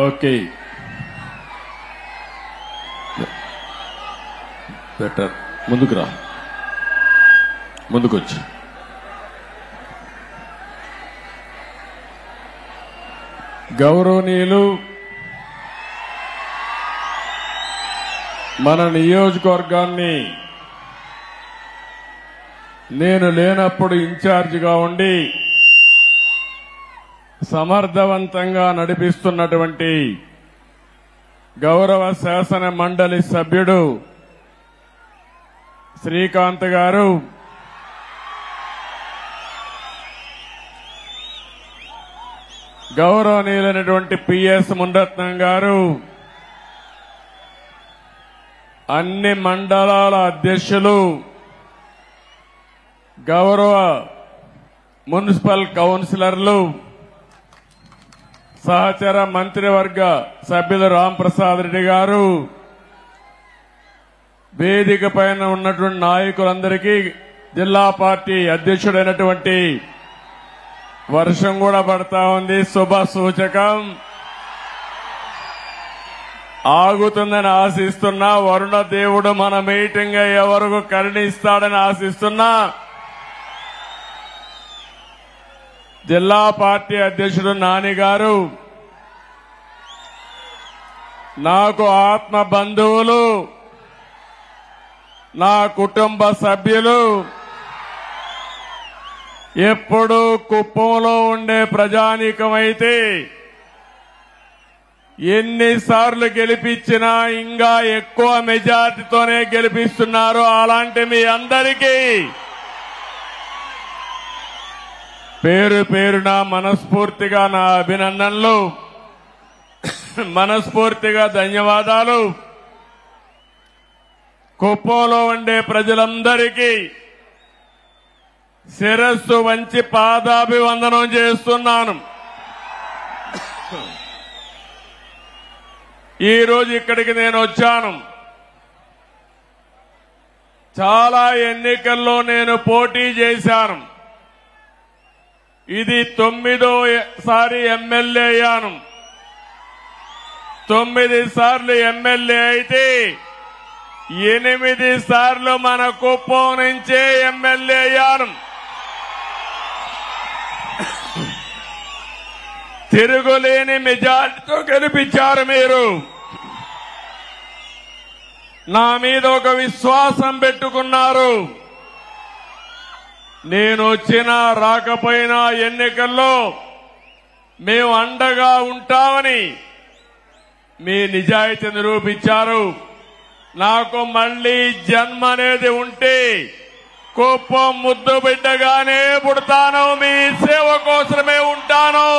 Okay, better. ముందుకు రా, ముందుకొచ్చి. గౌరవనీయులు మన నియోజకవర్గాన్ని నేను లేనప్పుడు ఇన్ఛార్జిగా ఉండి సమర్థవంతంగా నడిపిస్తున్నటువంటి గౌరవ శాసన మండలి సభ్యుడు శ్రీకాంత్ గారు, గౌరవనీయులైనటువంటి పిఎస్ మునిరత్నం గారు, అన్ని మండలాల అధ్యక్షులు, గౌరవ మున్సిపల్ కౌన్సిలర్లు, సహచర మంత్రివర్గ సభ్యులు రాంప్రసాద్ రెడ్డి గారు, వేదిక పైన ఉన్నటువంటి నాయకులందరికీ, జిల్లా పార్టీ అధ్యక్షుడైనటువంటి, వర్షం కూడా పడతా ఉంది, శుభ సూచకం, ఆగుతుందని ఆశిస్తున్నా, వరుణ దేవుడు మన మీటింగ్ అయ్యే వరకు కరుణిస్తాడని ఆశిస్తున్నా, జిల్లా పార్టీ అధ్యక్షుడు నాని గారు, నాకు ఆత్మ బంధువులు, నా కుటుంబ సభ్యులు, ఎప్పుడు కుప్పంలో ఉండే ప్రజానీకమైతే ఎన్నిసార్లు గెలిపించినా ఇంకా ఎక్కువ మెజార్టీతోనే గెలిపిస్తున్నారు. అలాంటి మీ అందరికీ పేరు పేరున మనస్ఫూర్తిగా నా అభినందనలు, మనస్ఫూర్తిగా ధన్యవాదాలు. కుప్పంలో ఉండే ప్రజలందరికీ శిరస్సు వంచి పాదాభివందనం చేస్తున్నాను. ఈరోజు ఇక్కడికి నేను వచ్చాను. చాలా ఎన్నికల్లో నేను పోటీ చేశాను. ఇది 9వ ఎమ్మెల్యే అయ్యాను. 9 సార్లు ఎమ్మెల్యే అయితే 8 సార్లు మన కుప్పం నుంచే ఎమ్మెల్యే అయ్యాను. తిరుగులేని మెజార్టీతో గెలిపించారు మీరు. నా మీద ఒక విశ్వాసం పెట్టుకున్నారు. నేను వచ్చినా రాకపోయినా ఎన్నికల్లో మేము అండగా ఉంటామని మీ నిజాయితీ నిరూపించారు. నాకు మళ్లీ జన్మ అనేది ఉంటే కుప్పం ముద్దు బిడ్డగానే పుడతాను, మీ సేవ కోసమే ఉంటాను.